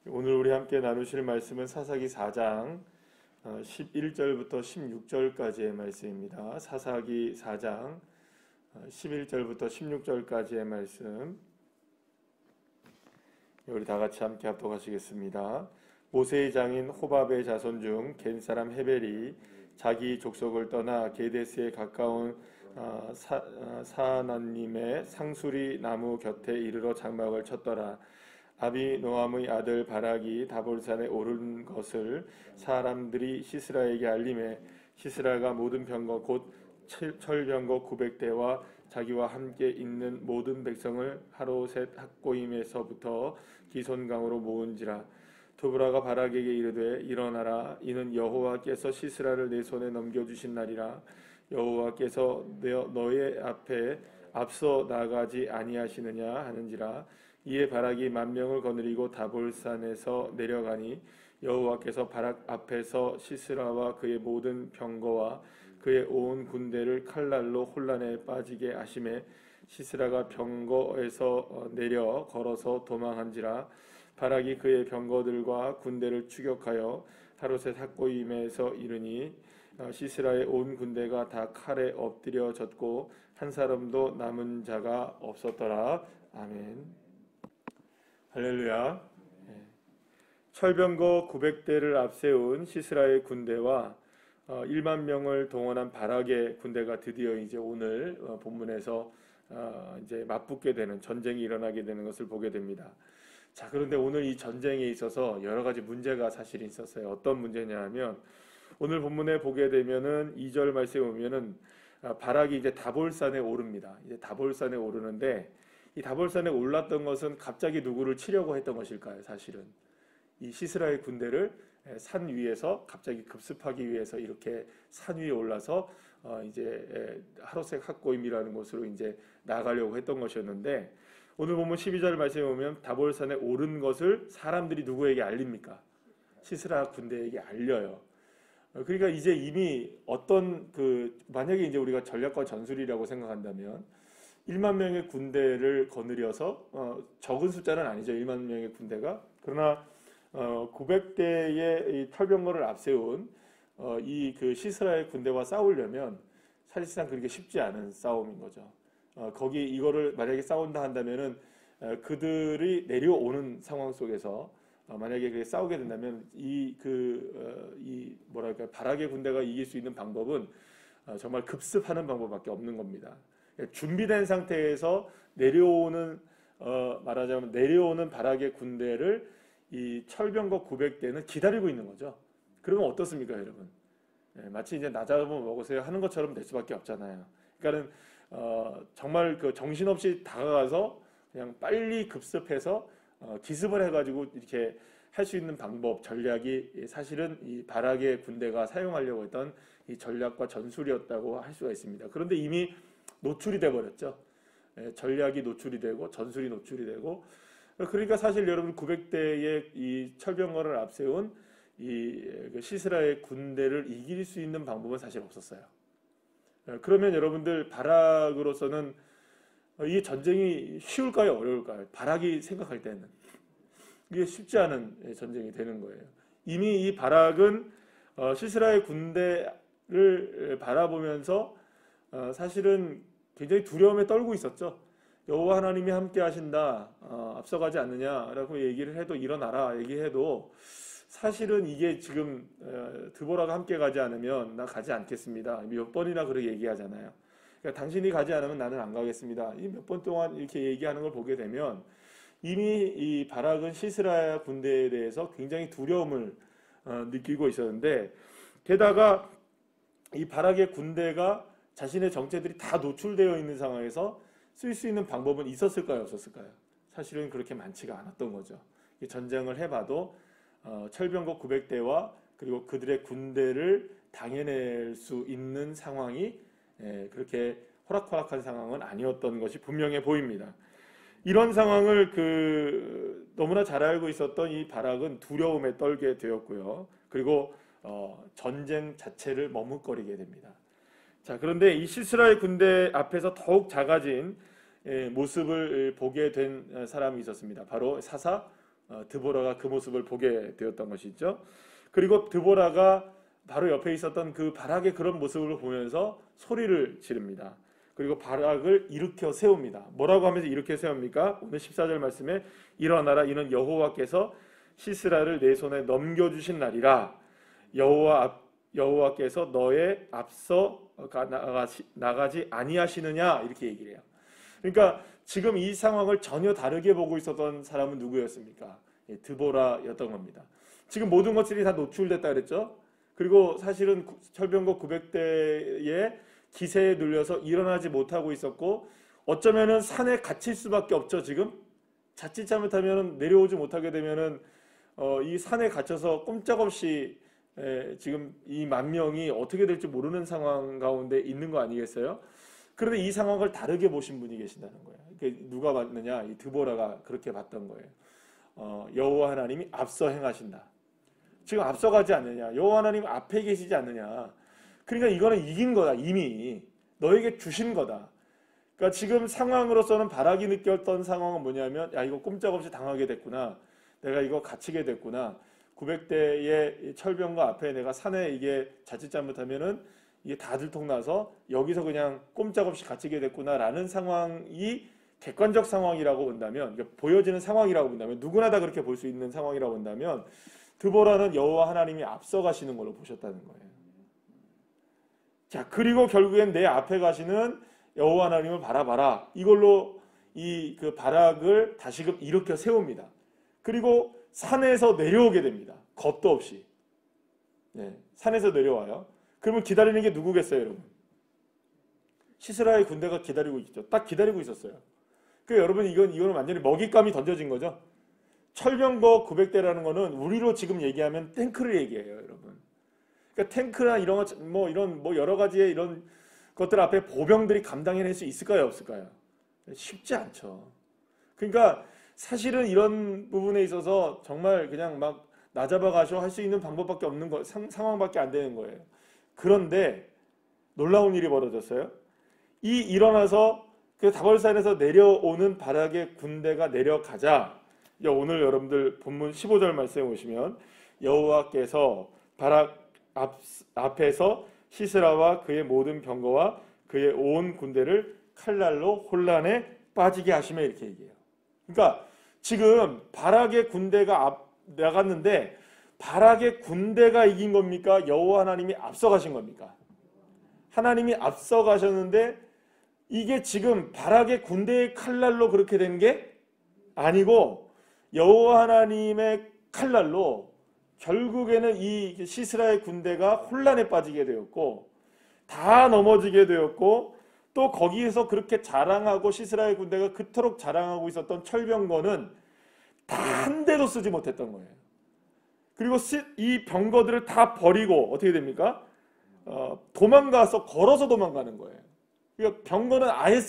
오늘 우리 함께 나누실 말씀은 사사기 4장 11절부터 16절까지의 말씀입니다. 사사기 4장 11절부터 16절까지의 말씀, 우리 다 같이 함께 합독하시겠습니다. 모세의 장인 호밥의 자손 중 겐 사람 헤벨이 자기 족속을 떠나 게데스에 가까운 사하나님의 상수리 나무 곁에 이르러 장막을 쳤더라. 아비노함의 아들 바락이 다볼산에 오른 것을 사람들이 시스라에게 알림해 시스라가 모든 병거 곧 철병거 900대와 자기와 함께 있는 모든 백성을 하로셋 학고임에서부터 기손강으로 모은지라. 도브라가 바락에게 이르되 일어나라, 이는 여호와께서 시스라를 내 손에 넘겨주신 날이라. 여호와께서 너의 앞에 앞서 나가지 아니하시느냐 하는지라. 이에 바락이 10,000명을 거느리고 다볼산에서 내려가니 여호와께서 바락 앞에서 시스라와 그의 모든 병거와 그의 온 군대를 칼날로 혼란에 빠지게 하심에 시스라가 병거에서 내려 걸어서 도망한지라. 바락이 그의 병거들과 군대를 추격하여 하루셋 학고임에서 이르니 시스라의 온 군대가 다 칼에 엎드려졌고 한 사람도 남은 자가 없었더라. 아멘. 할렐루야. 철병거 900대를 앞세운 시스라의 군대와 10,000명을 동원한 바락의 군대가 드디어 이제 오늘 본문에서 이제 맞붙게 되는, 전쟁이 일어나게 되는 것을 보게 됩니다. 자, 그런데 오늘 이 전쟁에 있어서 여러 가지 문제가 사실 있었어요. 어떤 문제냐 하면 오늘 본문에 보게 되면은 2절 말씀에 보면은 바락이 이제 다볼산에 오릅니다. 이제 다볼산에 오르는데 이 다볼산에 올랐던 것은 갑자기 누구를 치려고 했던 것일까요? 사실은 이 시스라의 군대를 산 위에서 갑자기 급습하기 위해서 이렇게 산 위에 올라서 이제 하로색 학고임이라는 곳으로 이제 나가려고 했던 것이었는데, 오늘 보면 12절 말씀에 보면 다볼산에 오른 것을 사람들이 누구에게 알립니까? 시스라 군대에게 알려요. 그러니까 이제 이미 어떤 만약에 이제 우리가 전략과 전술이라고 생각한다면 10,000명의 군대를 거느려서 적은 숫자는 아니죠. 10,000명의 군대가. 그러나 900대의 이 철병거를 앞세운 이 시스라의 군대와 싸우려면 사실상 그렇게 쉽지 않은 싸움인 거죠. 거기 이거를 만약에 싸운다 한다면은 그들이 내려오는 상황 속에서 만약에 그렇게 싸우게 된다면 바락의 군대가 이길 수 있는 방법은 정말 급습하는 방법밖에 없는 겁니다. 준비된 상태에서 말하자면 내려오는 바락의 군대를 이 철병거 900대는 기다리고 있는 거죠. 그러면 어떻습니까, 여러분? 마치 이제 나 잡으면 먹으세요 하는 것처럼 될 수밖에 없잖아요. 그러니까는 정말 정신없이 다가가서 그냥 빨리 급습해서 기습을 해가지고 이렇게 할 수 있는 방법, 전략이 사실은 이 바락의 군대가 사용하려고 했던 이 전략과 전술이었다고 할 수가 있습니다. 그런데 이미 노출이 돼 버렸죠. 전략이 노출이 되고 전술이 노출이 되고, 그러니까 사실 여러분 900대의 이 철병거를 앞세운 이 시스라의 군대를 이길 수 있는 방법은 사실 없었어요. 그러면 여러분들 바락으로서는 이 전쟁이 쉬울까요, 어려울까요? 바락이 생각할 때는 이게 쉽지 않은 전쟁이 되는 거예요. 이미 이 바락은 시스라의 군대를 바라보면서 사실은 굉장히 두려움에 떨고 있었죠. 여호와 하나님이 함께 하신다, 앞서가지 않느냐라고 얘기를 해도, 일어나라 얘기해도 사실은 이게 지금 드보라가 함께 가지 않으면 나 가지 않겠습니다. 몇 번이나 그렇게 얘기하잖아요. 그러니까 당신이 가지 않으면 나는 안 가겠습니다. 이 몇 번 동안 이렇게 얘기하는 걸 보게 되면 이미 이 바락은 시스라 군대에 대해서 굉장히 두려움을 느끼고 있었는데, 게다가 이 바락의 군대가 자신의 정체들이 다 노출되어 있는 상황에서 쓸 수 있는 방법은 있었을까요, 없었을까요? 사실은 그렇게 많지가 않았던 거죠. 전쟁을 해봐도 철병거 900대와 그리고 그들의 군대를 당해낼 수 있는 상황이 그렇게 호락호락한 상황은 아니었던 것이 분명해 보입니다. 이런 상황을 너무나 잘 알고 있었던 이 바락은 두려움에 떨게 되었고요. 그리고 전쟁 자체를 머뭇거리게 됩니다. 자, 그런데 이 시스라의 군대 앞에서 더욱 작아진 모습을 보게 된 사람이 있었습니다. 바로 사사 드보라가 그 모습을 보게 되었던 것이죠. 그리고 드보라가 바로 옆에 있었던 그 바락의 그런 모습을 보면서 소리를 지릅니다. 그리고 바락을 일으켜 세웁니다. 뭐라고 하면서 일으켜 세웁니까? 오늘 14절 말씀에 일어나라, 이는 여호와께서 시스라를 내 손에 넘겨주신 날이라. 여호와께서 너의 앞서 나가지 아니하시느냐, 이렇게 얘기를 해요. 그러니까 지금 이 상황을 전혀 다르게 보고 있었던 사람은 누구였습니까? 드보라였던 겁니다. 지금 모든 것들이 다 노출됐다 그랬죠. 그리고 사실은 철병거 900대의 기세에 눌려서 일어나지 못하고 있었고, 어쩌면은 산에 갇힐 수밖에 없죠. 지금 자칫 잘못하면 내려오지 못하게 되면은 이 산에 갇혀서 꼼짝없이 지금 이 10,000명이 어떻게 될지 모르는 상황 가운데 있는 거 아니겠어요? 그런데 이 상황을 다르게 보신 분이 계신다는 거예요. 누가 봤느냐? 이 드보라가 그렇게 봤던 거예요. 여호와 하나님이 앞서 행하신다. 지금 앞서가지 않느냐? 여호와 하나님 앞에 계시지 않느냐? 그러니까 이거는 이긴 거다. 이미 너에게 주신 거다. 그러니까 지금 상황으로서는 바락이 느꼈던 상황은 뭐냐면, 야, 이거 꼼짝없이 당하게 됐구나. 내가 이거 갇히게 됐구나. 900대의 철병거 앞에 내가 산에 이게 자칫 잘못하면은 이게 다 들통나서 여기서 그냥 꼼짝없이 갇히게 됐구나라는 상황이 객관적 상황이라고 본다면, 그러니까 보여지는 상황이라고 본다면, 누구나 다 그렇게 볼 수 있는 상황이라고 본다면, 드보라는 여호와 하나님이 앞서가시는 걸로 보셨다는 거예요. 자, 그리고 결국엔 내 앞에 가시는 여호와 하나님을 바라봐라. 이걸로 그 바락을 다시금 일으켜 세웁니다. 그리고 산에서 내려오게 됩니다. 겁도 없이. 산에서 내려와요. 그러면 기다리는 게 누구겠어요, 여러분? 시스라의 군대가 기다리고 있죠. 딱 기다리고 있었어요. 그러니까 여러분, 이거는 완전히 먹잇감이 던져진 거죠. 철병거 900대라는 거는 우리로 지금 얘기하면 탱크를 얘기해요, 여러분. 그러니까 탱크나 이런 여러 가지의 이런 것들 앞에 보병들이 감당해낼 수 있을까요, 없을까요? 쉽지 않죠. 그러니까 사실은 이런 부분에 있어서 정말 그냥 막 나잡아 가셔 할 수 있는 방법밖에 없는 거, 상황밖에 안 되는 거예요. 그런데 놀라운 일이 벌어졌어요. 일어나서 그 다볼산에서 내려오는 바락의 군대가 내려가자, 오늘 여러분들 본문 15절 말씀에 보시면 여호와께서 바락 앞에서 시스라와 그의 모든 병거와 그의 온 군대를 칼날로 혼란에 빠지게 하시며, 이렇게 얘기해요. 그러니까 지금 바락의 군대가 나갔는데 바락의 군대가 이긴 겁니까? 여호와 하나님이 앞서가신 겁니까? 하나님이 앞서가셨는데 이게 지금 바락의 군대의 칼날로 그렇게 된 게 아니고 여호와 하나님의 칼날로 결국에는 이 시스라의 군대가 혼란에 빠지게 되었고 다 넘어지게 되었고, 또 거기에서 그렇게 자랑하고 시스라의 군대가 그토록 자랑하고 있었던 철병거는 다 한 대도 쓰지 못했던 거예요. 그리고 이 병거들을 다 버리고 어떻게 됩니까? 도망가서 걸어서 도망가는 거예요. 그러니까 병거는 아예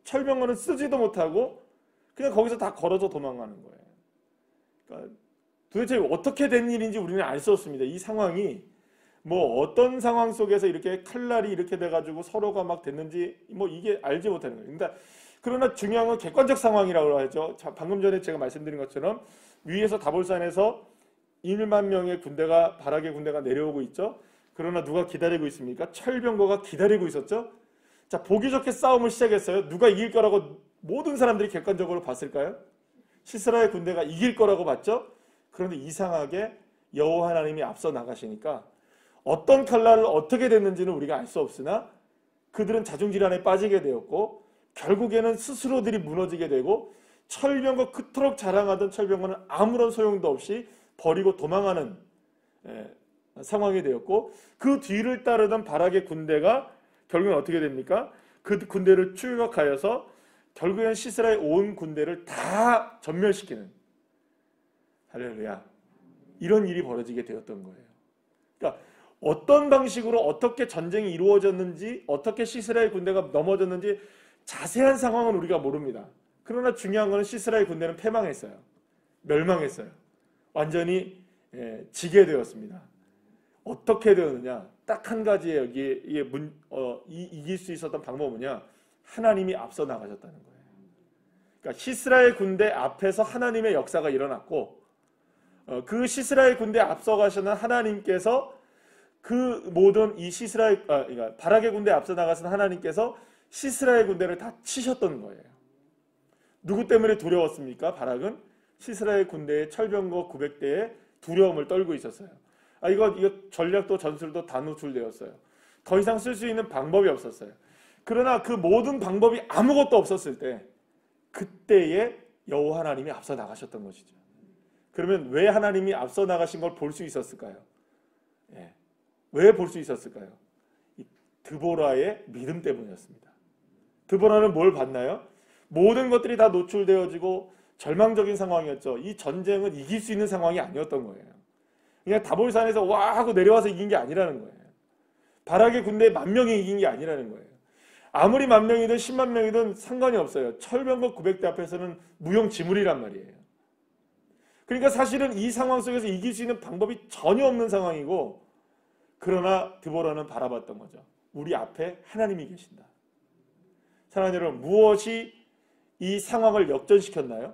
철병거는 쓰지도 못하고 그냥 거기서 다 걸어서 도망가는 거예요. 그러니까 도대체 어떻게 된 일인지 우리는 알 수 없습니다. 이 상황이 어떤 상황 속에서 이렇게 칼날이 이렇게 돼가지고 서로가 막 됐는지 이게 알지 못하는 거예요. 그러나 중요한 건 객관적 상황이라고 하죠. 방금 전에 제가 말씀드린 것처럼 위에서 다볼산에서 10,000명의 바락의 군대가 내려오고 있죠. 그러나 누가 기다리고 있습니까? 철병거가 기다리고 있었죠. 자, 보기 좋게 싸움을 시작했어요. 누가 이길 거라고 모든 사람들이 객관적으로 봤을까요? 시스라의 군대가 이길 거라고 봤죠. 그런데 이상하게 여호와 하나님이 앞서 나가시니까 어떤 칼날을 어떻게 됐는지는 우리가 알 수 없으나 그들은 자중질환에 빠지게 되었고 결국에는 스스로들이 무너지게 되고 철병거, 그토록 자랑하던 철병거는 아무런 소용도 없이 버리고 도망하는 상황이 되었고, 그 뒤를 따르던 바락의 군대가 결국엔 어떻게 됩니까? 그 군대를 추격하여서 결국엔 시스라의 온 군대를 다 전멸시키는, 할렐루야, 이런 일이 벌어지게 되었던 거예요. 그러니까 어떤 방식으로 어떻게 전쟁이 이루어졌는지, 어떻게 시스라의 군대가 넘어졌는지 자세한 상황은 우리가 모릅니다. 그러나 중요한 것은 시스라의 군대는 패망했어요. 멸망했어요. 완전히 지게 되었습니다. 어떻게 되었느냐? 딱 한 가지예요. 이길 수 있었던 방법은 뭐냐? 하나님이 앞서 나가셨다는 거예요. 그러니까 시스라의 군대 앞에서 하나님의 역사가 일어났고 그 시스라의 군대에 앞서가시는 하나님께서 그 모든 이 그러니까 바락의 군대에 앞서 나가신 하나님께서 시스라의 군대를 다 치셨던 거예요. 누구 때문에 두려웠습니까? 바락은 시스라의 군대의 철병거 900대에 두려움을 떨고 있었어요. 이거 전략도 전술도 다 노출되었어요. 더 이상 쓸 수 있는 방법이 없었어요. 그러나 그 모든 방법이 아무것도 없었을 때 그때에 여호와 하나님이 앞서 나가셨던 것이죠. 그러면 왜 하나님이 앞서 나가신 걸 볼 수 있었을까요? 왜 볼 수 있었을까요? 이 드보라의 믿음 때문이었습니다. 드보라는 뭘 봤나요? 모든 것들이 다 노출되어지고 절망적인 상황이었죠. 이 전쟁은 이길 수 있는 상황이 아니었던 거예요. 그냥 다볼산에서 와 하고 내려와서 이긴 게 아니라는 거예요. 바락의 군대 10,000명이 이긴 게 아니라는 거예요. 아무리 10,000명이든 10만 명이든 상관이 없어요. 철병거 900대 앞에서는 무용지물이란 말이에요. 그러니까 사실은 이 상황 속에서 이길 수 있는 방법이 전혀 없는 상황이고, 그러나 드보라는 바라봤던 거죠. 우리 앞에 하나님이 계신다. 사랑하는 여러분, 무엇이 이 상황을 역전시켰나요?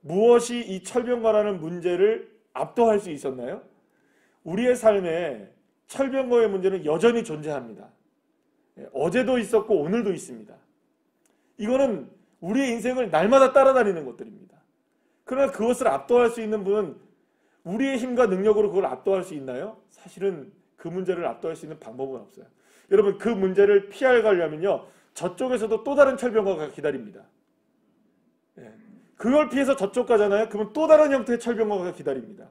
무엇이 이 철병거라는 문제를 압도할 수 있었나요? 우리의 삶에 철병거의 문제는 여전히 존재합니다. 어제도 있었고 오늘도 있습니다. 이거는 우리의 인생을 날마다 따라다니는 것들입니다. 그러나 그것을 압도할 수 있는 분은 우리의 힘과 능력으로 그걸 압도할 수 있나요? 사실은 그 문제를 압도할 수 있는 방법은 없어요. 여러분, 그 문제를 피하려면요, 저쪽에서도 또 다른 철병거가 기다립니다. 그걸 피해서 저쪽 가잖아요. 그러면 또 다른 형태의 철병거가 기다립니다.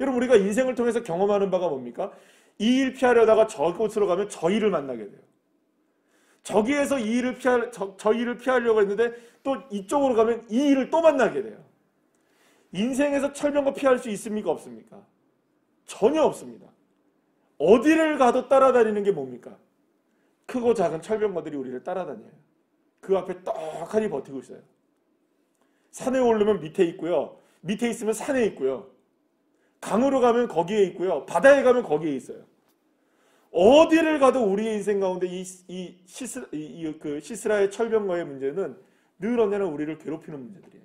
여러분, 우리가 인생을 통해서 경험하는 바가 뭡니까? 이 일 피하려다가 저곳으로 가면 저 일을 만나게 돼요. 저기에서 저 일을 피하려고 했는데 또 이쪽으로 가면 이 일을 또 만나게 돼요. 인생에서 철병거 피할 수 있습니까? 없습니까? 전혀 없습니다. 어디를 가도 따라다니는 게 뭡니까? 크고 작은 철병거들이 우리를 따라다녀요. 그 앞에 떡하니 버티고 있어요. 산에 오르면 밑에 있고요. 밑에 있으면 산에 있고요. 강으로 가면 거기에 있고요. 바다에 가면 거기에 있어요. 어디를 가도 우리의 인생 가운데 그 시스라의 철병거의 문제는 늘 언제나 우리를 괴롭히는 문제들이에요.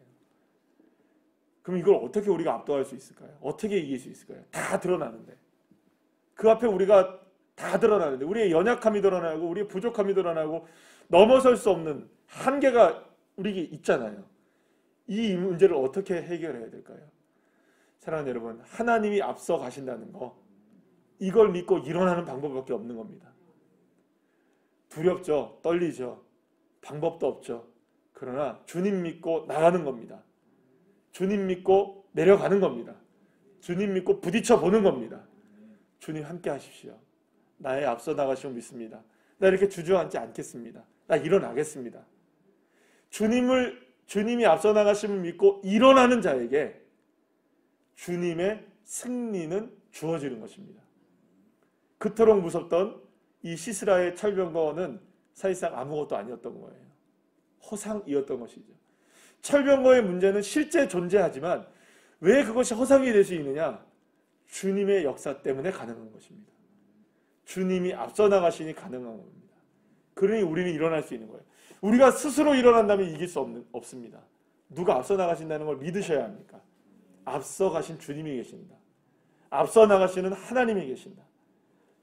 그럼 이걸 어떻게 우리가 압도할 수 있을까요? 어떻게 이길 수 있을까요? 다 드러나는데. 그 앞에 우리가 다 드러나는데, 우리의 연약함이 드러나고 우리의 부족함이 드러나고 넘어설 수 없는 한계가 우리에게 있잖아요. 이 문제를 어떻게 해결해야 될까요? 사랑하는 여러분, 하나님이 앞서 가신다는 거, 이걸 믿고 일어나는 방법밖에 없는 겁니다. 두렵죠. 떨리죠. 방법도 없죠. 그러나 주님 믿고 나가는 겁니다. 주님 믿고 내려가는 겁니다. 주님 믿고 부딪혀 보는 겁니다. 주님 함께 하십시오. 나의 앞서 나가시면 믿습니다. 나 이렇게 주저앉지 않겠습니다. 나 일어나겠습니다. 주님이 앞서 나가시면 믿고 일어나는 자에게 주님의 승리는 주어지는 것입니다. 그토록 무섭던 이 시스라의 철병거는 사실상 아무것도 아니었던 거예요. 허상이었던 것이죠. 철병거의 문제는 실제 존재하지만 왜 그것이 허상이 될 수 있느냐? 주님의 역사 때문에 가능한 것입니다. 주님이 앞서 나가시니 가능한 겁니다. 그러니 우리는 일어날 수 있는 거예요. 우리가 스스로 일어난다면 이길 수 없습니다. 누가 앞서 나가신다는 걸 믿으셔야 합니까? 앞서 가신 주님이 계신다. 앞서 나가시는 하나님이 계신다.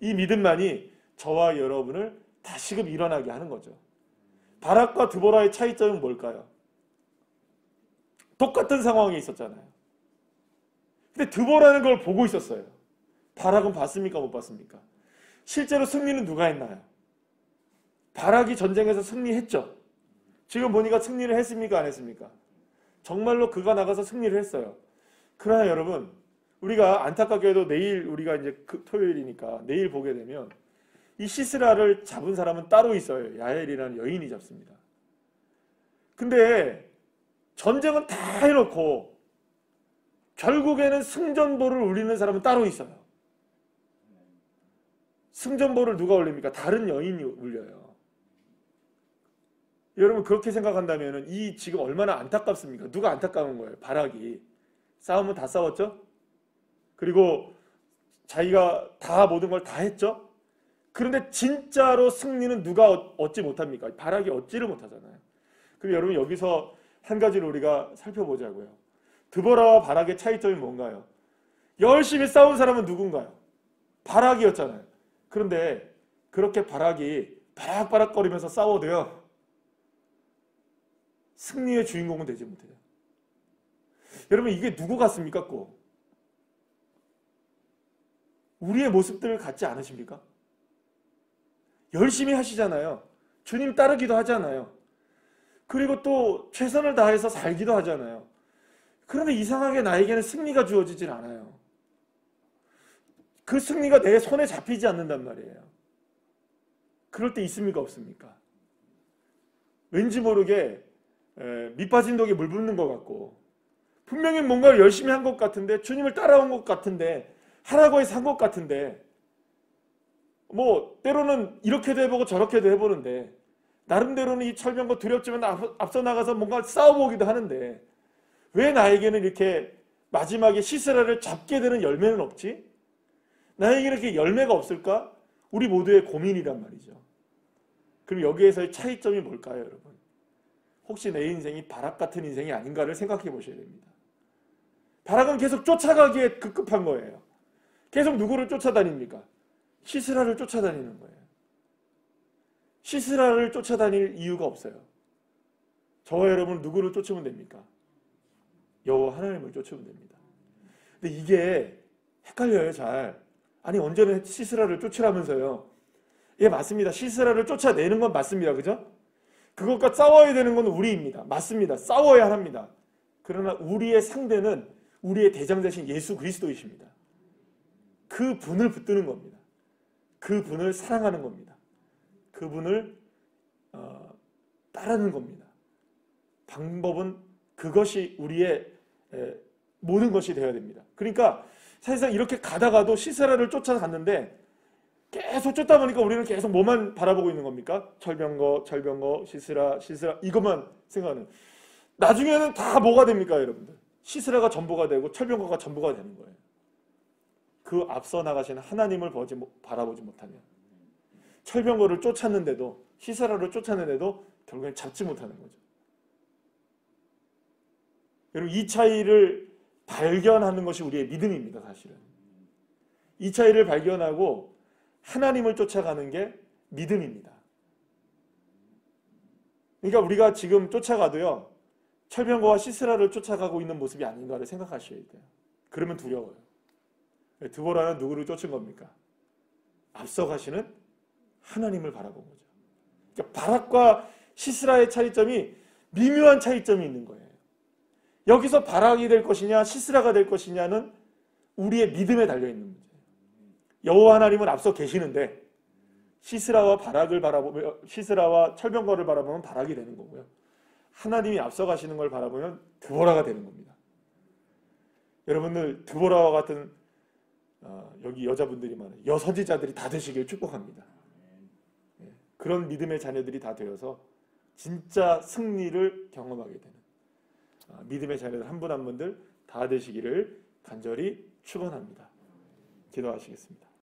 이 믿음만이 저와 여러분을 다시금 일어나게 하는 거죠. 바락과 드보라의 차이점은 뭘까요? 똑같은 상황에 있었잖아요. 근데 드보라는 걸 보고 있었어요. 바락은 봤습니까? 못 봤습니까? 실제로 승리는 누가 했나요? 바락이 전쟁에서 승리했죠. 지금 보니까 승리를 했습니까? 안 했습니까? 정말로 그가 나가서 승리를 했어요. 그러나 여러분, 우리가 안타깝게도 내일, 우리가 이제 토요일이니까 내일 보게 되면 이 시스라를 잡은 사람은 따로 있어요. 야엘이라는 여인이 잡습니다. 근데 전쟁은 다 해놓고 결국에는 승전보를 울리는 사람은 따로 있어요. 승전보를 누가 울립니까? 다른 여인이 울려요. 여러분, 그렇게 생각한다면 이 지금 얼마나 안타깝습니까? 누가 안타까운 거예요? 바락이. 싸움은 다 싸웠죠? 그리고 자기가 다 모든 걸 다 했죠? 그런데 진짜로 승리는 누가 얻지 못합니까? 바락이 얻지를 못하잖아요. 그리고 여러분 여기서 한 가지를 우리가 살펴보자고요. 드보라와 바락의 차이점이 뭔가요? 열심히 싸운 사람은 누군가요? 바락이었잖아요. 그런데 그렇게 바락이 바락바락거리면서 싸워도요, 승리의 주인공은 되지 못해요. 여러분 이게 누구 같습니까? 꼭 우리의 모습들을 갖지 않으십니까? 열심히 하시잖아요. 주님 따르기도 하잖아요. 그리고 또 최선을 다해서 살기도 하잖아요. 그런데 이상하게 나에게는 승리가 주어지질 않아요. 그 승리가 내 손에 잡히지 않는단 말이에요. 그럴 때 있습니까? 없습니까? 왠지 모르게 밑빠진 독에 물 붓는 것 같고, 분명히 뭔가를 열심히 한 것 같은데, 주님을 따라온 것 같은데, 하라고 해서 한 것 같은데, 뭐 때로는 이렇게도 해보고 저렇게도 해보는데, 나름대로는 이 철병과 두렵지만 앞서 나가서 뭔가 싸워보기도 하는데, 왜 나에게는 이렇게 마지막에 시스라를 잡게 되는 열매는 없지? 나에게는 이렇게 열매가 없을까? 우리 모두의 고민이란 말이죠. 그럼 여기에서의 차이점이 뭘까요, 여러분? 혹시 내 인생이 바락 같은 인생이 아닌가를 생각해 보셔야 됩니다. 바락은 계속 쫓아가기에 급급한 거예요. 계속 누구를 쫓아다닙니까? 시스라를 쫓아다니는 거예요. 시스라를 쫓아다닐 이유가 없어요. 저와 여러분 누구를 쫓으면 됩니까? 여호와 하나님을 쫓으면 됩니다. 근데 이게 헷갈려요, 잘. 아니 언제는 시스라를 쫓으라면서요. 예, 맞습니다. 시스라를 쫓아내는 건 맞습니다. 그죠? 그것과 싸워야 되는 건 우리입니다. 맞습니다. 싸워야 합니다. 그러나 우리의 상대는 우리의 대장 되신 예수 그리스도이십니다. 그 분을 붙드는 겁니다. 그 분을 사랑하는 겁니다. 그분을 따르는 겁니다. 방법은 그것이 우리의 모든 것이 되어야 됩니다. 그러니까 사실상 이렇게 가다가도 시스라를 쫓아갔는데 계속 쫓다 보니까 우리는 계속 뭐만 바라보고 있는 겁니까? 철병거, 시스라 이것만 생각하는. 나중에는 다 뭐가 됩니까, 여러분들? 시스라가 전부가 되고 철병거가 전부가 되는 거예요. 그 앞서 나가시는 하나님을 바라보지 못하면 철병거를 쫓았는데도, 시스라를 쫓았는데도 결국엔 잡지 못하는 거죠. 여러분 이 차이를 발견하는 것이 우리의 믿음입니다. 사실은 이 차이를 발견하고 하나님을 쫓아가는 게 믿음입니다. 그러니까 우리가 지금 쫓아가도요, 철병거와 시스라를 쫓아가고 있는 모습이 아닌가를 생각하셔야 돼요. 그러면 두려워요. 드보라는 누구를 쫓은 겁니까? 앞서가시는 하나님을 바라본 거죠. 그러니까 바락과 시스라의 차이점이 미묘한 차이점이 있는 거예요. 여기서 바락이 될 것이냐 시스라가 될 것이냐는 우리의 믿음에 달려있는 문제예요. 여호와 하나님은 앞서 계시는데 시스라와 철병거를 바라보면 바락이 되는 거고요. 하나님이 앞서 가시는 걸 바라보면 드보라가 되는 겁니다. 여러분들 드보라와 같은 여기 여자분들이 많아요. 여선지자들이 다 되시길 축복합니다. 그런 믿음의 자녀들이 다 되어서 진짜 승리를 경험하게 되는 믿음의 자녀들 한 분 한 분들 다 되시기를 간절히 축원합니다. 기도하시겠습니다.